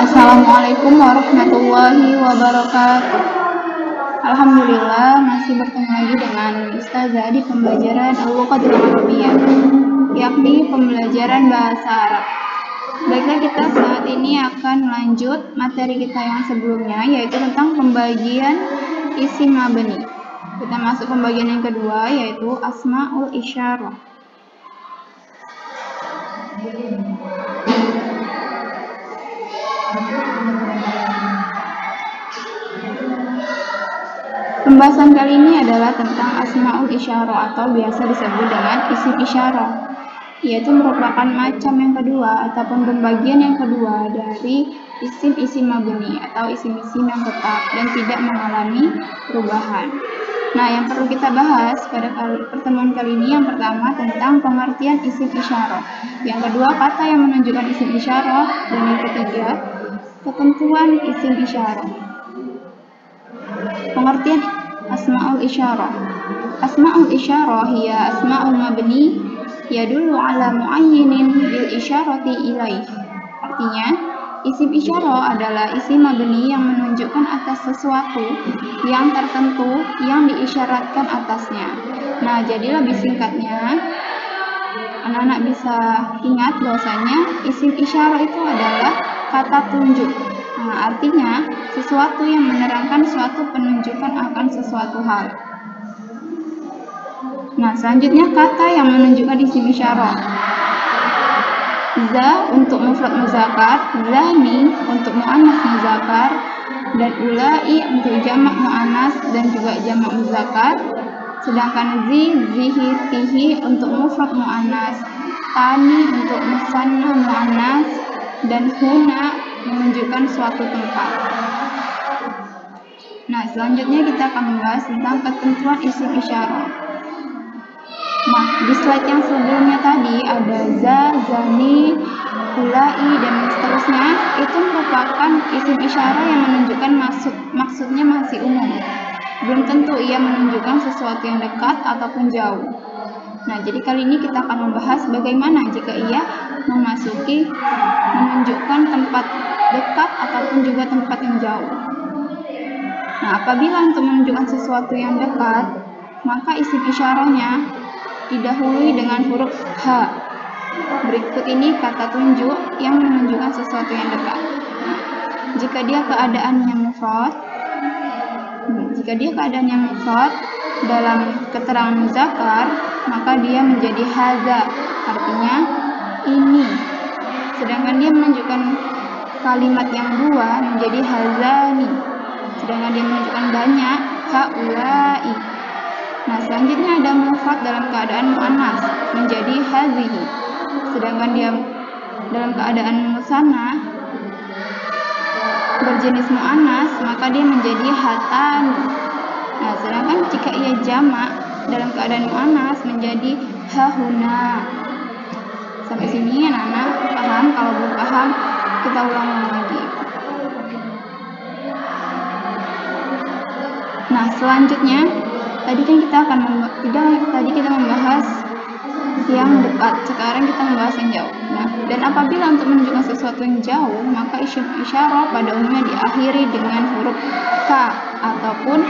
Assalamualaikum warahmatullahi wabarakatuh. Alhamdulillah masih bertemu lagi dengan Ustazah di pembelajaran Al-Luqatul Arabiyyah, yakni pembelajaran bahasa Arab. Baiklah, kita saat ini akan melanjut materi kita yang sebelumnya, yaitu tentang pembagian isim mabni. Kita masuk pembagian yang kedua, yaitu asmaul isyarah. Pembahasan kali ini adalah tentang asmaul isyarah atau biasa disebut dengan isim isyarah, yaitu merupakan macam yang kedua ataupun pembagian yang kedua dari isim-isim mabni atau isim-isim yang tetap dan tidak mengalami perubahan. Nah, yang perlu kita bahas pada pertemuan kali ini yang pertama tentang pengertian isim isyarah, yang kedua kata yang menunjukkan isim isyarah, dan yang ketiga ketentuan isim isyarah. Pengertian asmaul isyarah. Asmaul isyarah hiya asmaul mabni yadullu ala muayyinin bil isyarati ilaih. Artinya, isim isyarah adalah isim mabni yang menunjukkan atas sesuatu yang tertentu yang diisyaratkan atasnya. Nah, jadi lebih singkatnya, anak-anak bisa ingat bahwasanya isim isyarah itu adalah kata tunjuk. Nah, artinya sesuatu yang menerangkan suatu penunjukan akan sesuatu hal. Nah, selanjutnya kata yang menunjukkan isim isyarah. Za untuk mufrad muzakkar, zani untuk muannas muzakkar, dan ulai untuk jamak muannas dan juga jamak muzakkar. Sedangkan zihi, tihi untuk mufrad muannas, tani untuk musanna muannas, dan huna menunjukkan suatu tempat. Nah, selanjutnya kita akan membahas tentang ketentuan isim isyarah. Nah, di slide yang sebelumnya tadi ada za, zani, ulai, dan seterusnya. Itu merupakan isim isyarah yang menunjukkan maksudnya masih umum. Belum tentu ia menunjukkan sesuatu yang dekat ataupun jauh. Nah, jadi kali ini kita akan membahas bagaimana jika ia menunjukkan tempat dekat ataupun juga tempat yang jauh. Nah, apabila untuk menunjukkan sesuatu yang dekat, maka isim isyarahnya didahului dengan huruf H. Berikut ini kata tunjuk yang menunjukkan sesuatu yang dekat. Nah, jika dia keadaannya mufrad dalam keterangan muzakkar, maka dia menjadi haza, artinya ini. Sedangkan dia menunjukkan kalimat yang dua menjadi hazani. Sedangkan dia menunjukkan banyak, haulai. Nah, selanjutnya ada mufrad dalam keadaan muannas menjadi hazihi. Sedangkan dia dalam keadaan musanna berjenis muannas, maka dia menjadi hatani. Nah, sedangkan jika ia jamak dalam keadaan muannas menjadi hahuna. Sampai sini anak-anak paham? Kalau belum paham, kita ulang lagi. Nah, selanjutnya tadi kita membahas yang dekat, sekarang kita membahas yang jauh. Nah, dan apabila untuk menunjukkan sesuatu yang jauh, maka isim isyarah pada umumnya diakhiri dengan huruf K ataupun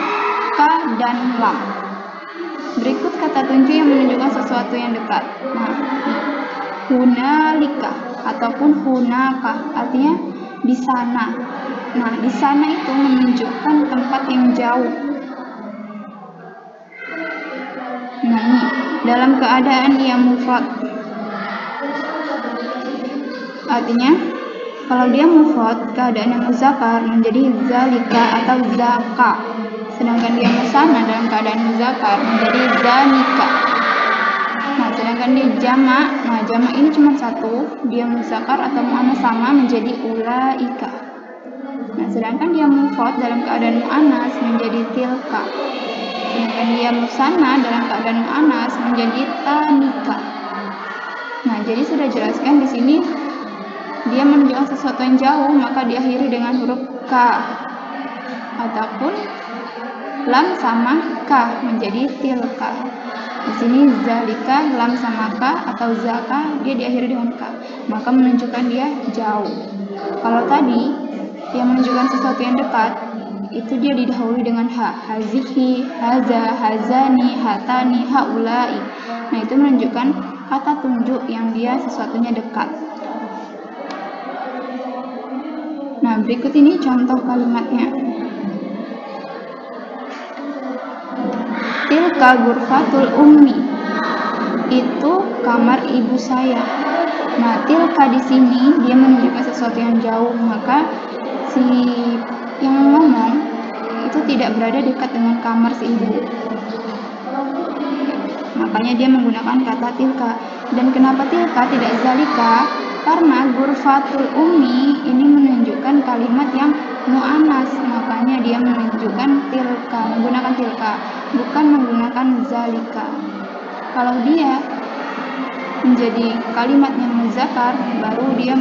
K dan lam. Berikut kata tunjuk yang menunjukkan sesuatu yang dekat. Nah, hunalika ataupun hunaka, artinya di sana. Nah, di sana itu menunjukkan tempat yang jauh. Nah, ini dalam keadaan yang mufrad. Artinya, kalau dia mufrad, keadaan yang muzakkar menjadi zalika atau zaka. Sedangkan dia musanna dalam keadaan muzakkar menjadi zanika. Nah, sedangkan dia jamak, jamak ini cuma satu, dia muzakkar atau muannas sama menjadi ulaika. Nah, sedangkan dia mufrad dalam keadaan muannas menjadi tilka. Sedangkan dia musanna dalam keadaan muannas menjadi tanika. Nah, jadi sudah jelaskan di sini dia menunjukkan sesuatu yang jauh, maka diakhiri dengan huruf K ataupun lam sama K menjadi tilka. Di sini zalika, lam sama K atau zaka, dia diakhiri dengan K, maka menunjukkan dia jauh. Kalau tadi yang menunjukkan sesuatu yang dekat, itu dia didahului dengan ha. Hazihi, haza, hazani, hatani, haulai. Nah, itu menunjukkan kata tunjuk yang dia sesuatunya dekat. Nah, berikut ini contoh kalimatnya. Tilka ghurfatul ummi. Itu kamar ibu saya. Nah, tilka di sini dia menunjukkan sesuatu yang jauh, maka si yang ngomong itu tidak berada dekat dengan kamar si ibu. Makanya dia menggunakan kata tilka. Dan kenapa tilka tidak zalika? Karena ghurfatul ummi ini menunjukkan kalimat yang mu'annas, makanya dia menunjukkan tilka, menggunakan tilka, bukan menggunakan zalika. Kalau dia menjadi kalimat yang muzakkar, baru dia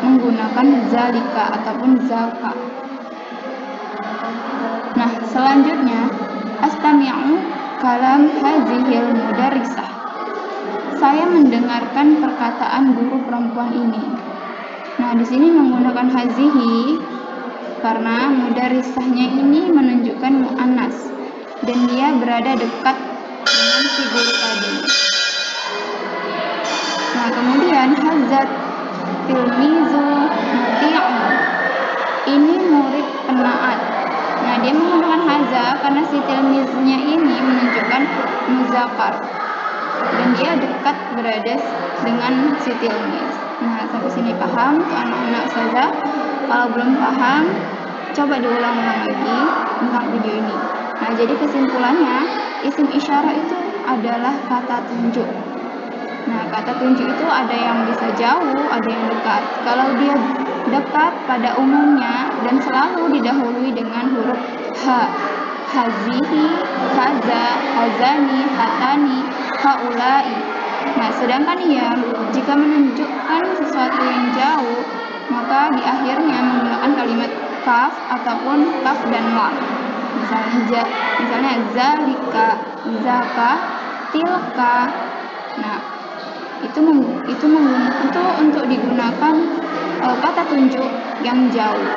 menggunakan zalika ataupun zaka. Nah, selanjutnya astami'u kalam hazihil mudarrisah. Saya mendengarkan perkataan guru perempuan ini. Nah, di sini menggunakan hazihi karena mudarrisahnya ini menunjukkan mu'annas dan dia berada dekat dengan si guru tadi. Nah, kemudian hazat tilmizu muti'u. Ini murid penaat. Nah, dia menggunakan haza karena si tilmiznya ini menunjukkan muzakkar dan dia dekat berada dengan si tilmiz. Nah, sampai sini paham tuh anak-anak saja. Kalau belum paham, coba diulang-ulang lagi tentang video ini. Nah, jadi kesimpulannya, isim isyarah itu adalah kata tunjuk. Nah, kata tunjuk itu ada yang bisa jauh, ada yang dekat. Kalau dia dekat pada umumnya dan selalu didahului dengan huruf ha. Hazihi, haza, hazani, hatani, haulai. Nah, sedangkan ia jika menunjukkan sesuatu yang jauh, maka di akhirnya menggunakan kalimat kaf ataupun kaf dan lam. Misalnya zalika, zaka, tilka. Nah, itu untuk digunakan kata tunjuk yang jauh.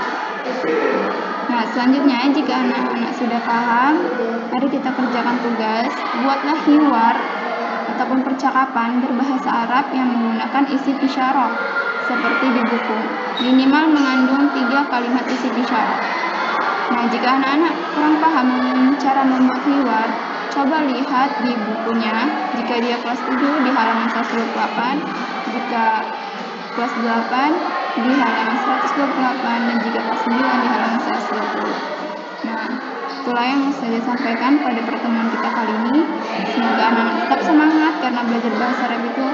Nah, selanjutnya jika anak-anak sudah paham, mari kita kerjakan tugas. Buatlah hiwar ataupun percakapan berbahasa Arab yang menggunakan isim isyarah seperti di buku. Minimal mengandung 3 kalimat isim isyarah. Nah, jika anak-anak kurang paham cara membuat hiwar, coba lihat di bukunya. Jika dia kelas 7 di halaman 128, jika kelas 8 di halaman 128, dan jika kelas 9 di halaman 120. Nah, itulah yang saya sampaikan pada pertemuan kita kali ini. Semoga anak-anak tetap semangat karena belajar bahasa Arab itu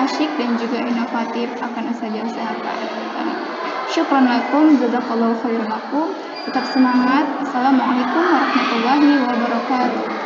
asyik dan juga inovatif, akan saja usahakan. Syukran lakum, jazakallahu khairan lakum. Tetap semangat. Assalamualaikum warahmatullahi wabarakatuh.